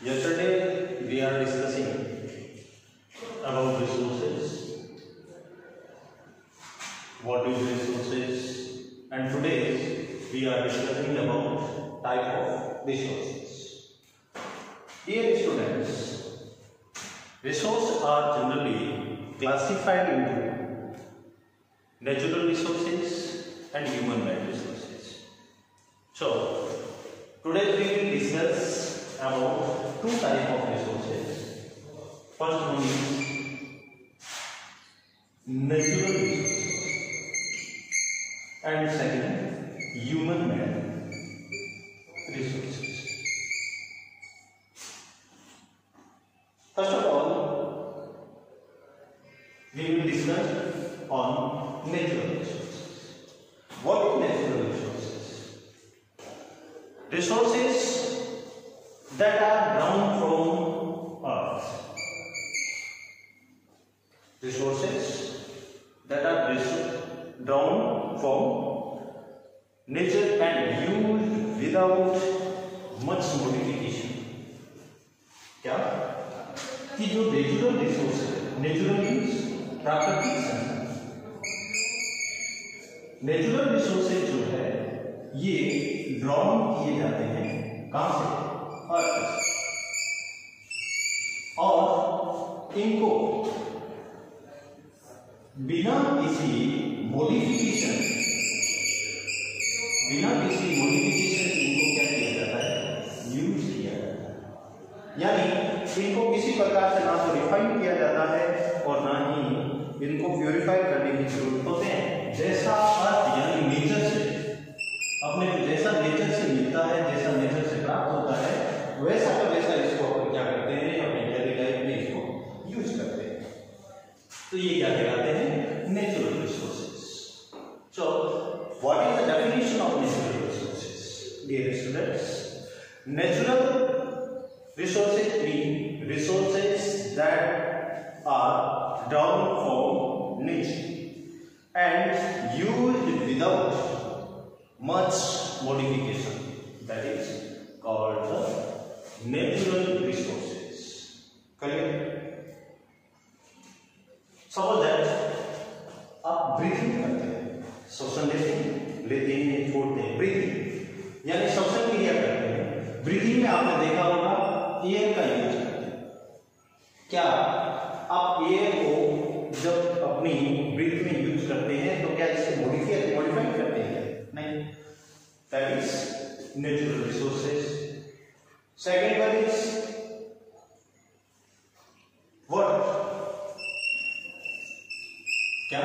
Yesterday we are discussing about resources, what is resources, and today we are discussing about type of resources. Dear students, resources are generally classified into natural resources and human-made resources. So today we will discuss about two types of resources. First one is natural resources and second human-made resources. First of all, we will discuss on natural resources. What is natural resources? Resources that are drawn from earth. Resources that are drawn from nature and used without much modification. क्या कि जो natural resource है, natural means प्राकृतिक संसाधन, natural resources जो है ये drawn किए जाते हैं कहां से? अर्थ, और इनको बिना किसी मॉडिफिकेशन इनको क्या किया जाता है? यूज किया जाता है। यानी इनको किसी प्रकार से ना तो रिफाइन किया जाता है और ना ही इनको प्योरीफाई करने की जरूरत होते हैं। जैसा अर्थ यानी नेचर से, अपने को जैसा नेचर से मिलता है, जैसा नेचर से प्राप्त होता है, वैसा का वैसा इसको अपन क्या करते हैं? अपने डेली लाइफ में इसको यूज करते हैं। तो ये क्या कहलाते हैं? Natural resources. So what is the definition of natural resources? Dear students, natural resources mean resources that are drawn from nature and used without much modification. That is called the natural resources. Clear? Suppose that आप breathing करते हैं, श्वसन लेते हैं, छोड़ते हैं, breathing यानी श्वसन क्रिया करते हैं। ब्रीथिंग में आपने देखा होगा एयर का यूज करते हैं। क्या आप एयर को जब अपनी ब्रीथ में यूज करते हैं तो क्या इससे मॉडिफाई करते हैं? नहीं। That is natural resources. Second one is water. क्या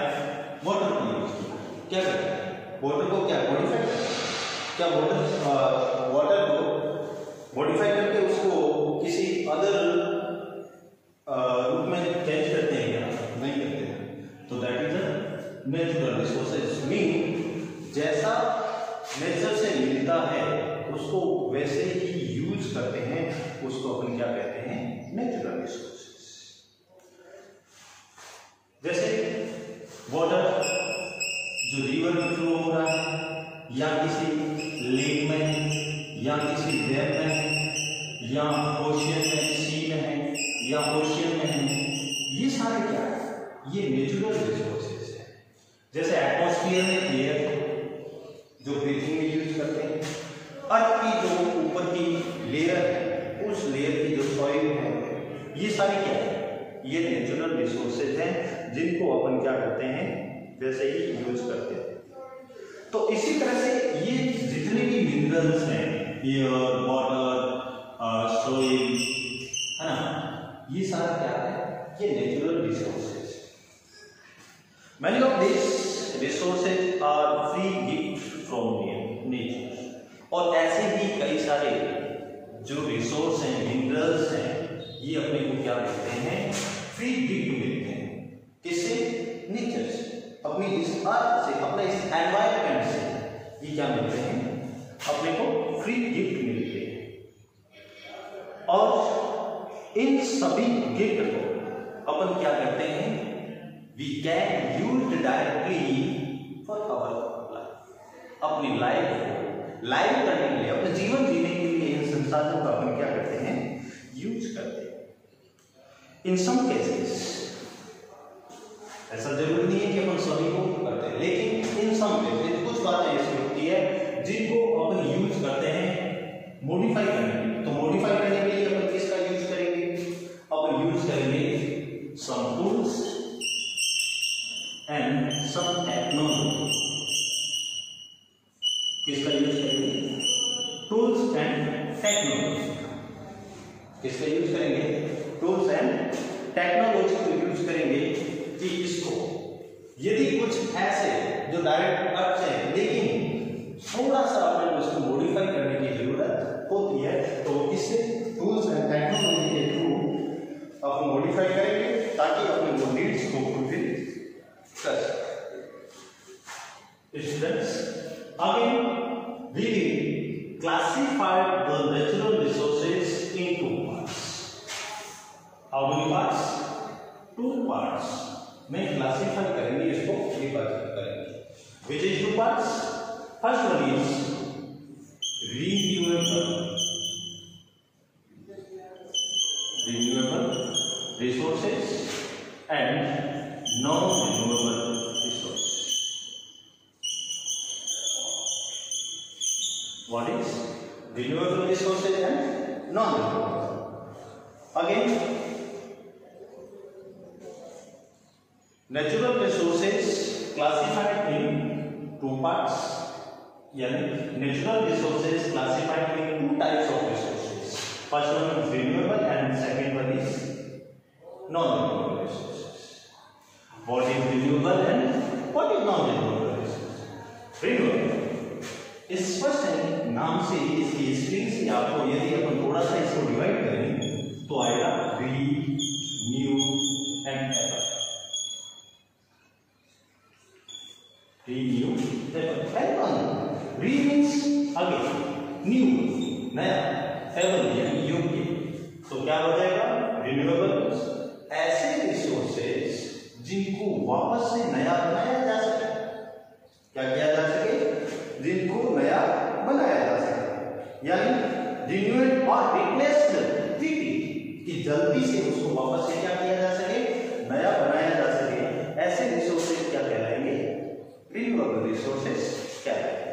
वाटर को यूज किया, क्या करते हैं? वाटर को क्या मॉडिफाई करते हैं? क्या वाटर को मॉडिफाई करके उसको किसी अदर रूप में चेंज करते हैं क्या? नहीं करते हैं। तो that is the natural resources. Mean जैसा नेचर से मिलता है उसको वैसे ही यूज करते हैं, उसको अपन क्या कहते हैं? Natural resources. जैसे वाटर जो रिवर में फ्लो हो रहा है, या किसी लेक में, या किसी डैम में, या ओशियन में, सी में है, या ओशियन में है, ये सारे क्या है? ये नेचुरल रिसोर्सेज है। जैसे एटमॉस्फेयर में एयर जो ब्रीथिंग में यूज करते हैं, अर्थ की जो ऊपर की लेयर है, उस लेयर की जो सॉइल है, ये सारे क्या है? ये नेचुरल रिसोर्सेज हैं जिनको अपन क्या करते हैं? वैसे ही यूज करते हैं। तो इसी तरह से ये जितने भी मिनरल्स हैं, एयर, वाटर, सोइल, है ना, ये सारा क्या है? ये natural resources. Many of this resources are free gift from nature. और ऐसे ही कई सारे जो रिसोर्स हैं, मिनरल्स हैं, ये अपने को क्या मिलते हैं? फ्री गिफ्ट मिलते हैं। किससे? नेचर से, अपनी इस अर्थ से, अपने इस एनवायरनमेंट से ये क्या मिलते हैं? अपने को फ्री गिफ्ट मिलते हैं। और इन सभी गिफ्ट को अपन क्या करते हैं? We can use directly for our life. अपनी लाइफ को लाइव करने के लिए, अपने जीवन जीने के लिए इन संसाधनों का अपन क्या करते हैं? इन सम केसेस, ऐसा जरूरी नहीं है कि अपन सभी को करते हैं, लेकिन इन सम केसेस कुछ बातें ऐसी होती है जिनको अपन यूज करते हैं मॉडिफाई करने के लिए। तो मॉडिफाई करने के लिए अपन किसका यूज करेंगे? अपन यूज करेंगे some tools and some technology. किसका यूज करेंगे? Tools and technology. किसका यूज करेंगे? टूल्स एंड टेक्नोलॉजी को यूज करेंगे कि इसको यदि कुछ ऐसे जो डायरेक्ट अर्थ है लेकिन थोड़ा सा अपन उसको मॉडिफाई करने की जरूरत होती है, तो इससे टूल्स एंड टेक्नोलॉजी के थ्रू अपन मॉडिफाई करेंगे ताकि अपने वो नीड्स को फुलफिल कर सकें। Students, again we will classify the natural resources in two parts. How many parts? Two parts में क्लासिफाई करेंगे, इसको विभाजित करेंगे। Which is two parts? First one is renewable resources and non-renewable resources. What is renewable resources and non-renewable? Again, natural resources classified in two parts. Yani natural resources classified in two types of resources. First one is renewable and second one is non-renewable resources. What is renewable and what is non-renewable resources? Renewable, स्पष्ट नाम से, इसकी spelling से आपको यदि अपन थोड़ा सा इसको डिवाइड करें तो आएगा री, new and ever. Renew ever. री मीन्स अगेन, न्यू नया, एवर यानी योग्य। तो क्या हो जाएगा? रिन्यूएबल, ऐसे रिसोर्सेज जिनको वापस से नया बनाया जा सके। क्या किया जा सके? जिनको नया बनाया जा सके, यानी रिन्यूएड और रिप्लेस्ड कि जल्दी से उसको वापस से क्या किया जा सके? नया बनाया जा सके। ऐसे रिसोर्सेज क्या कहलाएंगे? रिन्यूएबल रिसोर्सेज कहलाएंगे।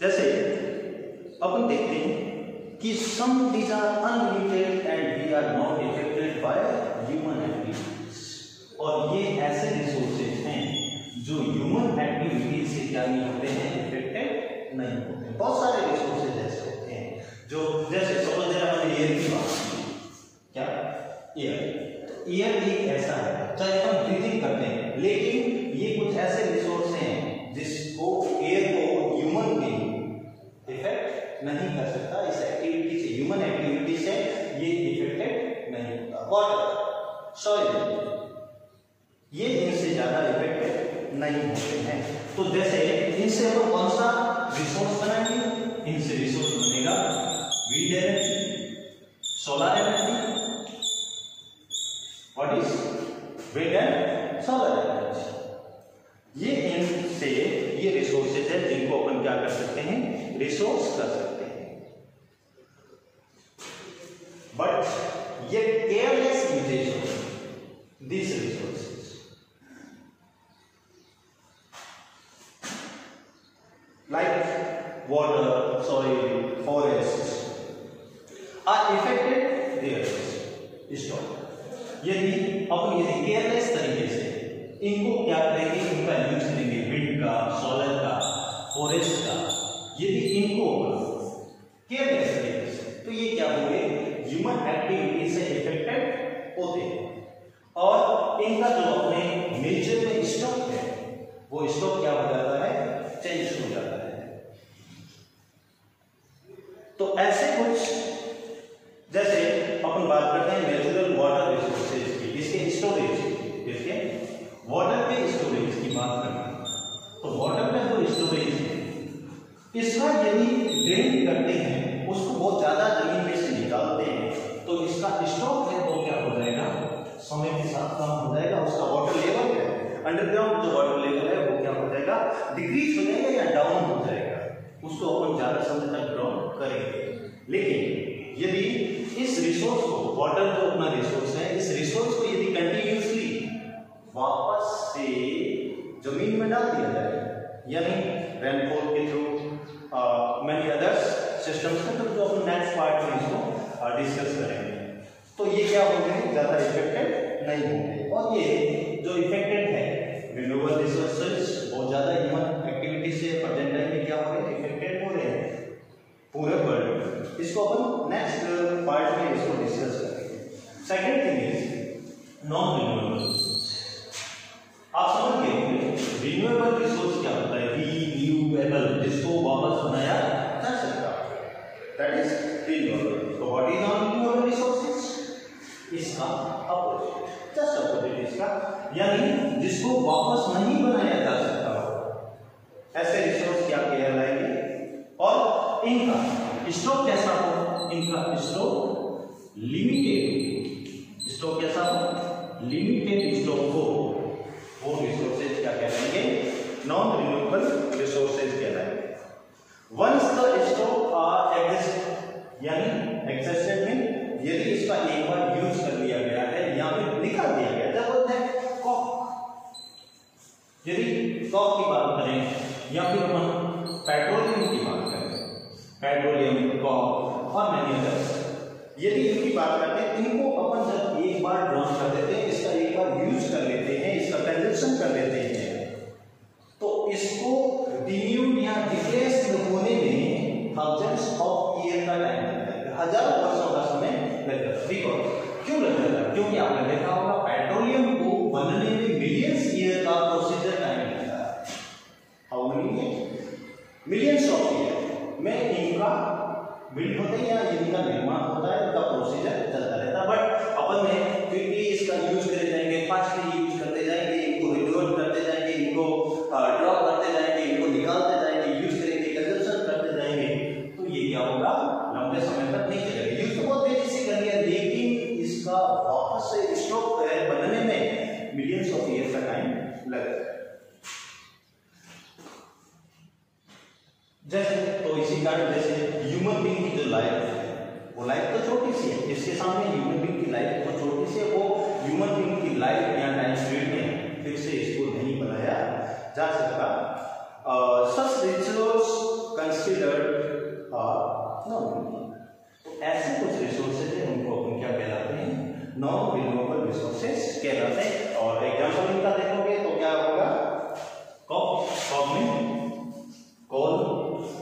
जैसे अपन देखते हैं कि some these are unlimited and we are not affected by human activities, और ये ऐसे रिसोर्सेज हैं जो ह्यूमन एक्टिविटी से क्या नहीं होते हैं? इफेक्टेड नहीं होते। बहुत सारे रिसोर्सेज ऐसे होते हैं जो, जैसे सपोज हमने एयर की बात की, क्या एयर? एयर एक ऐसा है, चाहे हम ब्रीथिंग करते हैं, लेकिन ये कुछ ऐसे रिसोर्स हैं जिसको एयर को ह्यूमन बीइंग इफेक्ट नहीं कर सकता। इस एक्टिविटी से, ह्यूमन एक्टिविटी से ये इफेक्टेड नहीं होता। वाटर, सॉइल, ये इनसे ज्यादा इफेक्टेड नहीं होते हैं। तो जैसे इनसे हम कौन सा रिसोर्स बनाएंगे? इनसे रिसोर्स बनेगा wind energy, solar energy. What is wind and solar energy? ये इनसे ये रिसोर्सेज है जिनको अपन क्या कर सकते हैं? रिसोर्स कर सकते हैं। बट ये careless usages of this resources, like water, soil, forests are affected there stop. यदि केयरलेस तरीके से इनको क्या करेंगे? इनका यूज करेंगे, विंड का, सोलर का, फॉरेस्ट का। यदि इनको केयरलेस तरीके से, तो ये क्या होंगे? ह्यूमन एक्टिविटी से इफेक्टेड होते हैं, और इनका जो अपने नेचर में स्टॉक है वो स्टॉक क्या हो जाता है? चेंज हो जाता है। तो ऐसे कुछ, जैसे अपन बात करते हैं नेचुरल वाटर रिसोर्सेज की, इसके स्टोरेज की, इसके वाटर के स्टोरेज की बात करते हैं, तो वाटर का जो स्टोरेज है, इसका यदि ड्रेन करते हैं, उसको बहुत ज्यादा जमीन में से निकालते हैं, तो इसका स्टॉक है वो क्या हो जाएगा? समय के साथ कम हो जाएगा। उसका वाटर लेवल है, अंडरग्राउंड जो वाटर लेवल है वो क्या हो जाएगा? डिक्रीज हो जाएगा या डाउन हो जाएगा। उसको अपन ज्यादा समय तक ग्राउंड करेंगे। लेकिन यदि इस रिसोर्स को, वाटर जो अपना रिसोर्स है, इस रिसोर्स को यदि कंटिन्यूसली वापस से जमीन में डाल दिया जाए, यानी रेनफॉल के थ्रू मैनी अदर्स सिस्टम्स के थ्रू, जो अपन नेक्स्ट पार्ट में इसको डिस्कस करेंगे, तो ये क्या होंगे, ज्यादा इफेक्टेड नहीं होंगे। और ये जो इफेक्टेड है रिन्यूएबल रिसोर्सेज बहुत ज्यादा ह्यूमन एक्टिविटी से प्रेजेंट टाइम में क्या हो रहे हैं, इफेक्टेड हो रहे हैं पूरे वर्ल्ड। इसको अपन नेक्स्ट पार्ट में इसको डिस्कस करेंगे। Second thing is non renewable resource. आप समझ गए होंगे रिन्यूएबल रिसोर्स क्या होता है, रिन्यूएबल, जिसको वापस बनाया जा सकता है, दैट इज रिन्यूएबल। तो what is non renewable resources, इसका अपोजिट, जस्ट अपोजिट इसका, यानी जिसको वापस नहीं बनाया जा सकता ऐसे रिसोर्स क्या कहलाएंगे। और इनका स्टॉक कैसा हो, इनका स्टॉक लिमिटेड, स्टॉक कैसा हो, लिमिटेड स्टॉक हो, वो रिसोर्सेज क्या कहलाएंगे, नॉन रिन्यूएबल रिसोर्सेज कहलाएंगे। Once the stock are exist, यानी एग्जिस्टेड में यदि इसका एक बार यूज कर लिया गया है या फिर निकाल दिया गया, जब बोलते हैं कॉक, यदि कॉक की बात करें या फिर हम पेट्रोलियम की बात करें, पेट्रोलियम, कॉक और मैनी अदर्स, यदि इनकी बात करते हैं, इनको अपन जब एक बार ड्रॉन कर देते हैं, इसका एक बार यूज कर लेते हैं, इसका कंजप्शन कर लेते हैं, तो इसको डिल्यूट या रिप्लेस होने में थाउजेंड्स ऑफ ईयर का टाइम लगता है, हजारों वर्षों का समय लगता है। क्यों लगता है, क्योंकि आपने देखा होगा पेट्रोलियम को बनने में मिलियंस ईयर का प्रोसीजर टाइम लगता है। How many, millions of year में इनका बिल्ड होते हैं या इनका निर्माण होता है, इनका प्रोसीजर चलता रहता है। बट अपन में फिर भी इसका यूज करे जाएंगे, फास्टली यूज करते जाएंगे, इनको रिड्यूस करते जाएंगे, इनको ड्रॉप करते जाएंगे, इनको निकालते जाएंगे, यूज करेंगे, कंजप्शन करते जाएंगे, तो ये क्या होगा, लंबे समय तक नहीं चलेगा। यूज तो बहुत तेजी से कर लिया, लेकिन इसका वापस से स्टॉक बनने में मिलियंस ऑफ ईयर का टाइम लगेगा। जैसे तो इसी कारण जैसे ह्यूमन बीइंग की जो लाइफ है, वो लाइफ तो छोटी सी है, इसके सामने ह्यूमन बीइंग की लाइफ तो छोटी सी है, वो ह्यूमन बीइंग की लाइफ या टाइम पीरियड में फिर से इसको नहीं बनाया जा सकता। सच रिसोर्स कंसीडर्ड तो ऐसे कुछ रिसोर्सेज है, उनको अपन क्या कहलाते हैं, नॉन रिन्यूएबल रिसोर्सेज कहलाते हैं। और एग्जांपल इनका देखोगे तो क्या होगा, कॉक में coal,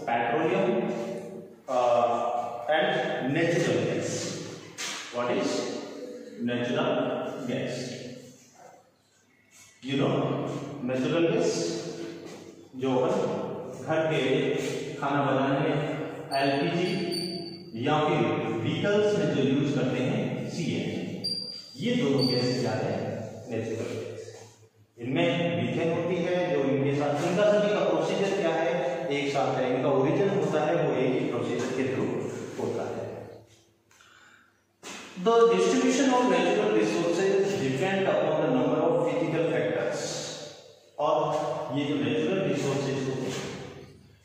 petroleum and natural gas. What is natural gas, you know natural gas जो घर के खाना बनाने में एलपीजी या फिर व्हीकल्स में जो यूज करते हैं सीएनजी, ये दोनों गैस क्या है, नेचुरल गैस। इनमें मीथेन होती है जो इनके साथ, इनका सभी का प्रोसीजर क्या है, एक साथ है, इनका ओरिजिन होता है वो एक ही प्रोसीजर के थ्रू होता है। The distribution of natural resources depend upon the number of physical factors. और ये जो नेचुरल रिसोर्सेज होते हैं,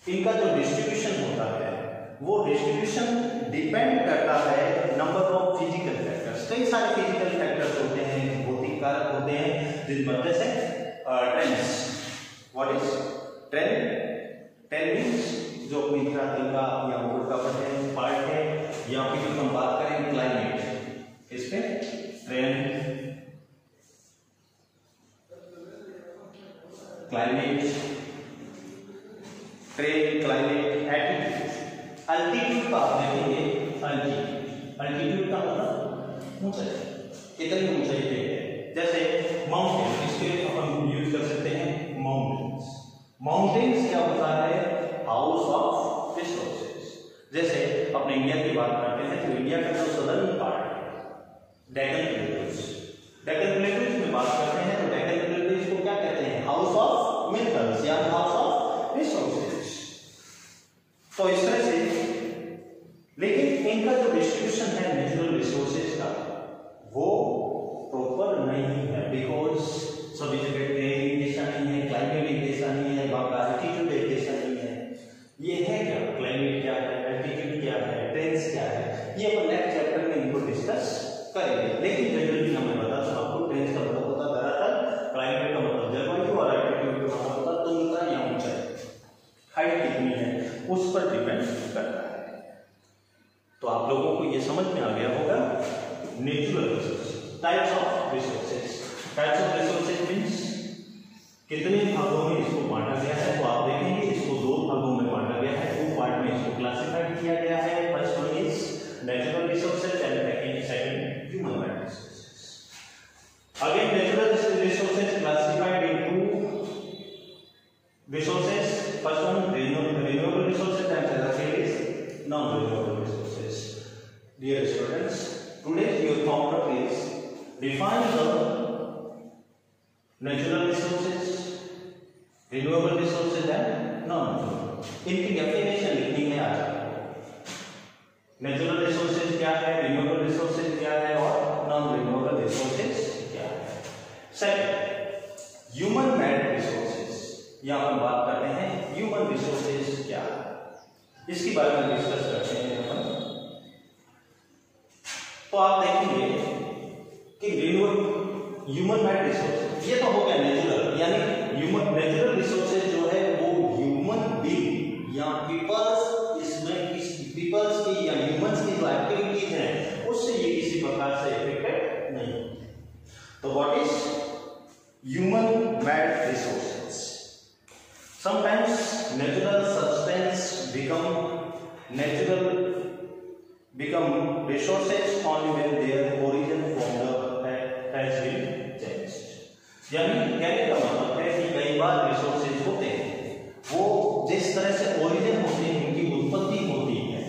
इनका जो डिस्ट्रीब्यूशन होता है, वो डिस्ट्रीब्यूशन डिपेंड करता है नंबर ऑफ फिजिकल फैक्टर्स। कई सारे फिजिकल फैक्टर्स होते हैं, भौतिक कारक होते हैं, जिन वजह से trends, what is trend, trend means जो अपनी धरातल का या ऊपर का पार्ट है, या फिर हम बात करें क्लाइमेट, इसमें trend, climate, trend, climate, attitude, altitude का आप देखेंगे, अल्टीट्यूड का मतलब ऊंचाई, कितनी ऊंचाई पे है। जैसे माउंटेन, इसके हम यूज कर सकते हैं माउंटेन्स। माउंटेन्स क्या होता है, हाउस ऑफ रिसोर्सेज। जैसे अपने इंडिया की बात करते हैं तो इंडिया का जो सदर्न पार्ट है, डेक्कन प्लेटूज, डेक्कन प्लेटूज में बात करते हैं तो डेक्कन प्लेटूज को क्या कहते हैं, हाउस ऑफ मिनरल्स या हाउस ऑफ रिसोर्सेज। तो इस तरह से, लेकिन इनका जो डिस्ट्रीब्यूशन है नेचुरल रिसोर्सेज का, वो प्रॉपर नहीं है, बिकॉज सभी जगह ट्रेन एक जैसा नहीं है, क्लाइमेट एक जैसा नहीं है, वहां का एल्टीट्यूड एक जैसा नहीं है। ये है क्या, क्लाइमेट क्या है, एल्टीट्यूड क्या है, ट्रेंड्स क्या है, ये अपन पर डिपेंड करता है। तो आप लोगों को ये समझ में आ गया होगा natural resources, types of resources. Types of resources means कितने भागों में इसको बांटा गया है, तो आप देखेंगे इसको दो भागों में बांटा गया है, दो पार्ट में इसको क्लासिफाइड किया गया है। First one is natural resources and second human made resources. Again natural resources classified into resources. First one renewable resources and second is non-renewable resources. Dear students, today's your homework is define the natural resources, renewable resources and non-renewable. इनकी definition लिखनी है आज आपको। Natural resources क्या है, renewable resources क्या है और नॉन रिन्यूएबल रिसोर्सेज क्या है। सेकंड ह्यूमन मेड रिसोर्सेज, यहां पर बात करते हैं ह्यूमन रिसोर्सेज क्या है, इसके बारे में डिस्कस करते हैं अपन। तो आप देखेंगे कि ह्यूमन मेड रिसोर्सेज ये तो हो गया नेचुरल, यानी ह्यूमन नेचुरल रिसोर्सेज जो है वो ह्यूमन बीइंग या पीपल्स, इसमें पीपल्स की या ह्यूमंस की जो एक्टिविटीज हैं उससे ये किसी प्रकार से इफेक्टेड नहीं होती। तो what is human made resources? Sometimes natural substance become resources only when their origin from the has been changed. यानी कहने का मतलब है कि कई बार रिसोर्सेज होते हैं वो जिस तरह से ओरिजिन होते हैं, उनकी उत्पत्ति होती है,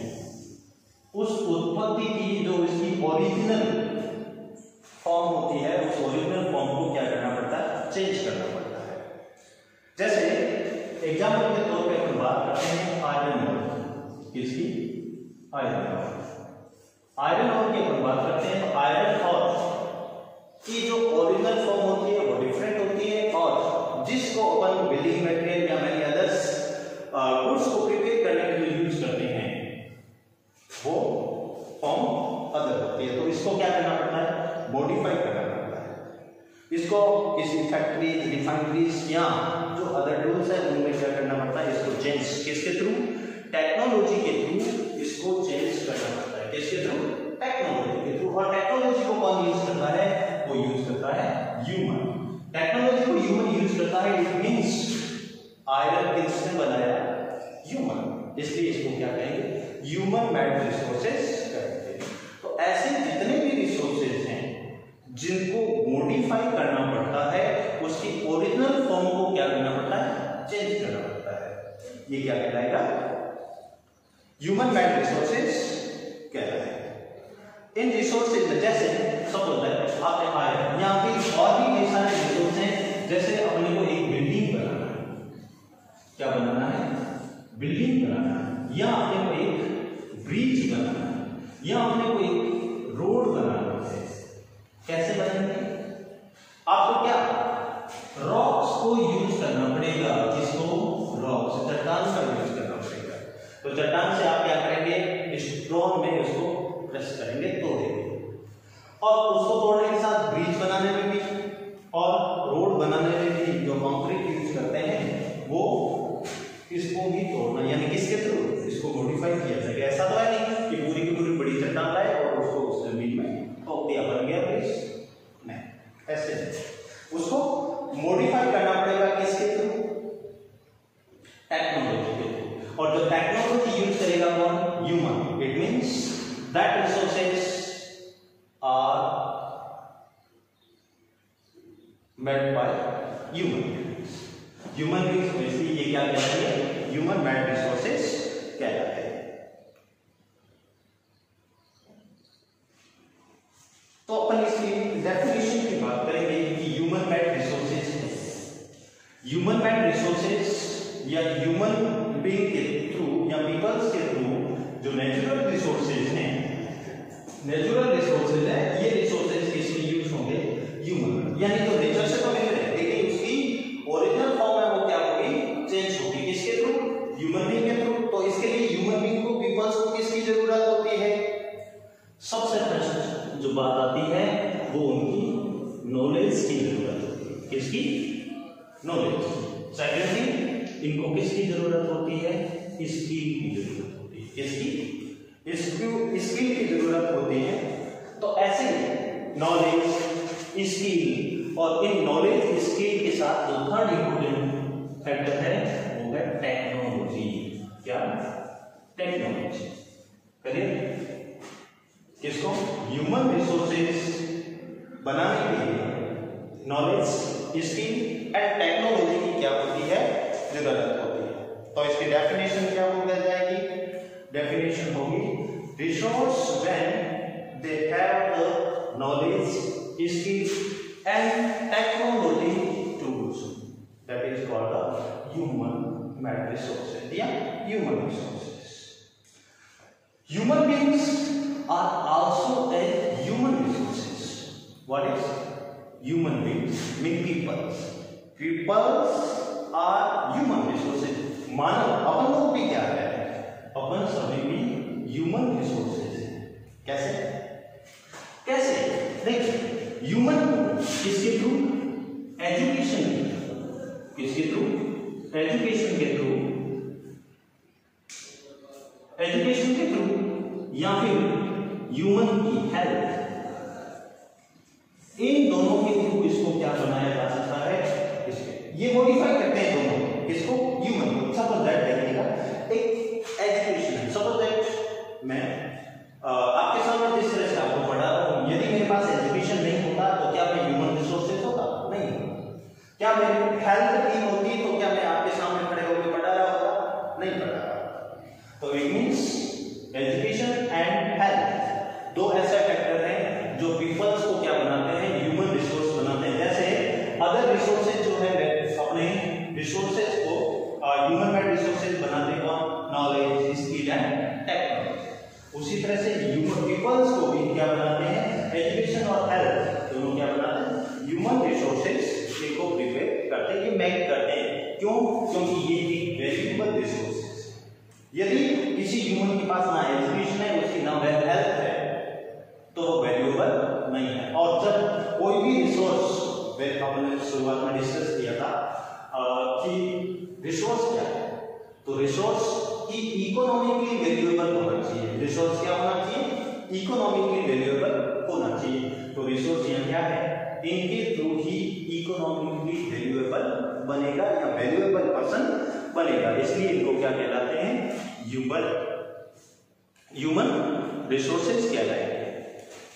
उस उत्पत्ति की जो इसकी ओरिजिनल फॉर्म होती है उस ओरिजिनल फॉर्म को क्या करना पड़ता है, चेंज करना पड़ता है। जैसे एग्जाम्पल के तौर पे हम बात करते हैं आयरन ओर, किसकी, आयरन ओर। आयरन ओर की अपन बात करते हैं तो आयरन ओर की जो ओरिजिनल फॉर्म होती है वो डिफरेंट होती है और जिसको अपन बिल्डिंग मटेरियल या मैनी अदर्स गुड्स को प्रिपेयर करने के लिए यूज करते हैं वो फॉर्म अदर होती है। तो इसको क्या करना पड़ता है, मॉडिफाई करना पड़ता है। इसको किसी फैक्ट्रीज, रिफाइनरीज या जो अदर टूल्स है उनमें क्या करना पड़ता है, इसको चेंज किसके थ्रू, टेक्नोलॉजी के थ्रू इसको चेंज करना पड़ता है। किसके थ्रू, टेक्नोलॉजी के थ्रू। और टेक्नोलॉजी को कौन यूज करता है, वो यूज करता है ह्यूमन। टेक्नोलॉजी को ह्यूमन यूज करता है, इट मींस आयरन किसने बनाया, ह्यूमन, इसलिए इसको क्या कहेंगे, ह्यूमन मेड रिसोर्सेज कहते हैं। तो ऐसे जितने भी रिसोर्सेज हैं जिनको मॉडिफाई करना पड़ता है, उसकी ओरिजिनल फॉर्म को क्या करना पड़ता है, चेंज करना पड़ता है, ये क्या कहलाएगा, ह्यूमन मेड रिसोर्सेज कहलाता है। इन रिसोर्सेज में जैसे सपोज दैट आपने आयरन, यहाँ पे और भी कई सारे रिसोर्स हैं, जैसे अपने को एक बिल्डिंग बनाना है, क्या बनाना है, बिल्डिंग बनाना है, या अपने को एक ब्रिज बनाना है, या अपने को एक रोड बनाना है, कैसे बनेंगे, आपको क्या रॉक्स को यूज करना पड़ेगा, किसको, रॉक्स, चट्टान का यूज करना पड़ेगा। तो चट्टान से आप क्या करेंगे, स्टोन में उसको प्रेस करेंगे, तोड़ेंगे, और उसको तोड़ने के साथ ब्रिज बनाने में भी और रोड बनाने में भी जो कंक्रीट यूज करते हैं वो इसको भी तोड़ना, यानी किसके थ्रू, इसको मॉडिफाई किया जाएगा। ऐसा तो है नहीं कि पूरी की पूरी बड़ी चट्टान लाए और उसको उस जमीन में तोड़ दिया, बन गया ब्रिज, नहीं, ऐसे उसको मॉडिफाई करना पड़ेगा, किसके थ्रू, टेक्नोलॉजी के थ्रू। और जो टेक्नोलॉजी यूज करेगा कौन, human. It means that resources are made by human. Human beings में से ये क्या कहते हैं, ह्यूमन मेड रिसोर्सेज कहलाते हैं। तो अपन इसकी डेफिनेशन की बात करेंगे कि ह्यूमन मेड रिसोर्सेज है। ह्यूमन मेड रिसोर्सेज या ह्यूमन बीइंग के थ्रू या पीपल्स के थ्रू जो नेचुरल रिसोर्सेज हैं, नेचुरल रिसोर्सेज है, ये रिसोर्सेज किसके यूज होंगे, ह्यूमन, यानी तो नेचर से तो मिल रहे हैं लेकिन उसकी ओरिजिनल फॉर्म है वो क्या होगी, चेंज होगी, किसके थ्रू, ह्यूमन बीइंग के थ्रू। तो इसके लिए ह्यूमन बीइंग को, पीपल्स को किसकी जरूरत होती है, सबसे फर्स्ट जो बात आती है वो उनकी नॉलेज की जरूरत होती है, किसकी, नॉलेज। सेकेंडली इनको किसकी जरूरत होती है, स्किल की जरूरत होती है। किसकी? स्किल की जरूरत होती है। तो ऐसे नॉलेज, स्किल और इन नॉलेज स्किल के साथ जो थर्ड इंपोर्टेंट फैक्टर है वो है टेक्नोलॉजी। क्या? टेक्नोलॉजी। करिए किसको? ह्यूमन रिसोर्सेज बनाने के लिए नॉलेज, स्किल एंड टेक्नोलॉजी की क्या होती है? जरूरत होती है। तो इसकी डेफिनेशन क्या हो जाएगी? डेफिनेशन होगी resource when they have the knowledge, skill and technology to do so, that is called the human made resources या human resources. Human beings are also a human resources. What is human beings? Mean peoples. Peoples are human resources. मानव, अपन लोग भी क्या है? अपन सभी भी human resources हैं। कैसे? कैसे? देखिए, human किसके थ्रू? एजुकेशन। किसके थ्रू? एजुकेशन के थ्रू। एजुकेशन के थ्रू या फिर ह्यूमन की हेल्थ, इन दोनों के थ्रू इसको क्या बनाया जा सकता है? इसके ये मॉडिफाई करते हैं दोनों, इसको ह्यूमन को। सपोज दैट देखिएगा एक एजुकेशन, सपोज दैट मैं आपके सामने जिस तरह से आपको पढ़ा रहा हूं, यदि मेरे पास एजुकेशन नहीं होता तो क्या मैं ह्यूमन रिसोर्सेज होता? नहीं होता। क्या मेरी हेल्थ ठीक होती तो क्या मैं आपके सामने खड़े होकर पढ़ा रहा होता? नहीं पढ़ा रहा। तो it means education and health दो ऐसे फैक्टर हैं जो पीपल्स को क्या बनाते हैं? ह्यूमन रिसोर्स बनाते हैं। जैसे अदर रिसोर्सेज जो है अपने रिसोर्सेज को ह्यूमन मेड रिसोर्सेज बनाते हैं नॉलेज, स्किल एंड टेक्नोलॉजी। उसी तरह से ह्यूमन पीपल्स को भी क्या बनाते हैं? एजुकेशन और हेल्थ दोनों क्या बनाते हैं? ह्यूमन रिसोर्सेज को प्रिपेयर करते हैं, ये मेक करते हैं। क्यों? क्योंकि ये एक वैल्यूएबल रिसोर्स। यदि किसी ह्यूमन के पास ना एजुकेशन है, उसकी ना हेल्थ है, तो वो वैल्यूएबल नहीं है। और जब कोई भी रिसोर्स, हमने शुरुआत में डिस्कस किया था कि रिसोर्स क्या है, तो रिसोर्स की इकोनॉमिकली वैल्यूएबल होना चाहिए। रिसोर्स क्या होना चाहिए? इकोनॉमिकली वैल्यूएबल होना चाहिए। तो रिसोर्स यहाँ क्या है? इनके थ्रू ही इकोनॉमिकली वैल्यूएबल बनेगा या वैल्यूएबल पर्सन बनेगा, इसलिए इनको क्या कहलाते हैं? ह्यूमन रिसोर्सेज कहलाएंगे।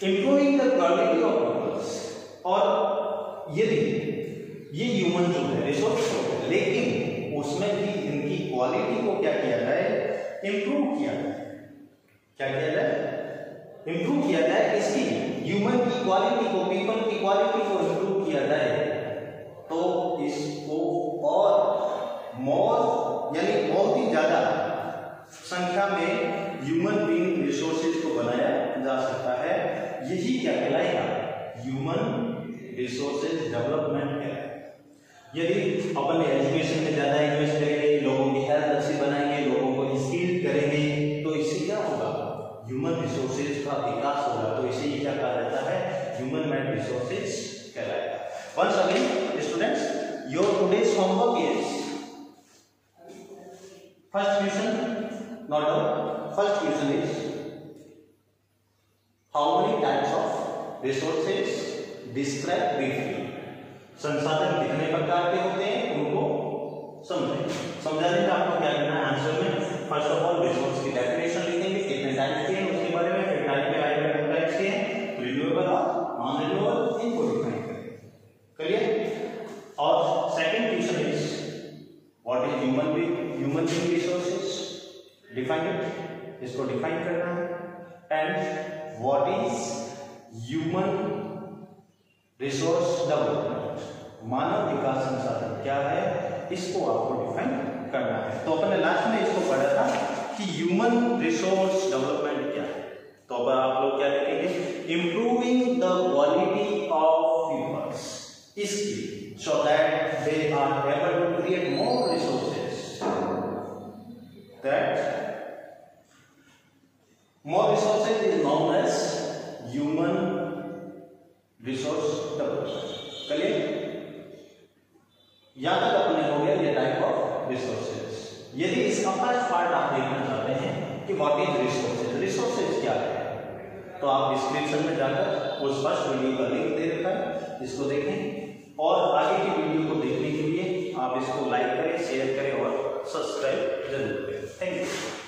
Improving the quality of peoples, और यदि ये ह्यूमन जो है रिसोर्स तो है, लेकिन उसमें भी इनकी क्वालिटी को क्या किया जाए? इंप्रूव किया जाए। क्या किया जाए? इंप्रूव किया जाए। इसकी ह्यूमन की क्वालिटी को, पीपल की क्वालिटी को इंप्रूव किया जाए, तो इसको और मोर यानी बहुत ही ज्यादा संख्या में ह्यूमन बीइंग रिसोर्सेज को बनाया जा सकता है। यही क्या कहलाएगा? ह्यूमन रिसोर्सेज डेवलपमेंट है। यदि अपन एजुकेशन में ज्यादा इन्वेस्ट करेंगे, लोगों की हेल्थ अच्छी बनाएंगे, लोगों को स्किल करेंगे, तो इससे क्या होगा? ह्यूमन रिसोर्सेज का विकास होगा। तो इसे क्या कहा जाता है? ह्यूमन मेड रिसोर्सेज कहलाएगा। Once again, students, your today's homework is first question. Not all. First question is how many types of resources? Describe briefly. संसाधन कितने प्रकार के होते हैं उनको समझें। समझाने का आपको क्या करना है? आंसर में फर्स्ट ऑफ ऑल रिसोर्स की डेफिनेशन लिखेंगे, कितने टाइप्स के हैं उसके बारे में, फिर टाइप में आएगा कितने टाइप्स के हैं, रिन्यूएबल और नॉन रिन्यूएबल, इनको डिफाइन करेंगे। क्लियर? और second question is what is human being resources? Define it, इसको डिफाइन करना है। And what is human resource development? मानव विकास संसाधन क्या है, इसको आपको डिफाइन करना है। तो अपन ने लास्ट में इसको पढ़ा था कि ह्यूमन रिसोर्स डेवलपमेंट क्या है। तो अब आप लोग क्या लिखेंगे? Improving the quality of people's skill so that they are able to create more resources, that more resources is known as human resource development. Clear? यहां तक अपने हो गया ये टाइप ऑफ रिसोर्सेज। यदि इसका फर्स्ट पार्ट आप देखना चाहते हैं कि व्हाट इज रिसोर्सेज, रिसोर्सेज क्या है, तो आप डिस्क्रिप्शन में जाकर उस फर्स्ट वीडियो का लिंक दे रखा है, इसको देखें और आगे की वीडियो को देखने के लिए आप इसको लाइक करें, शेयर करें और सब्सक्राइब जरूर करें। Thank you.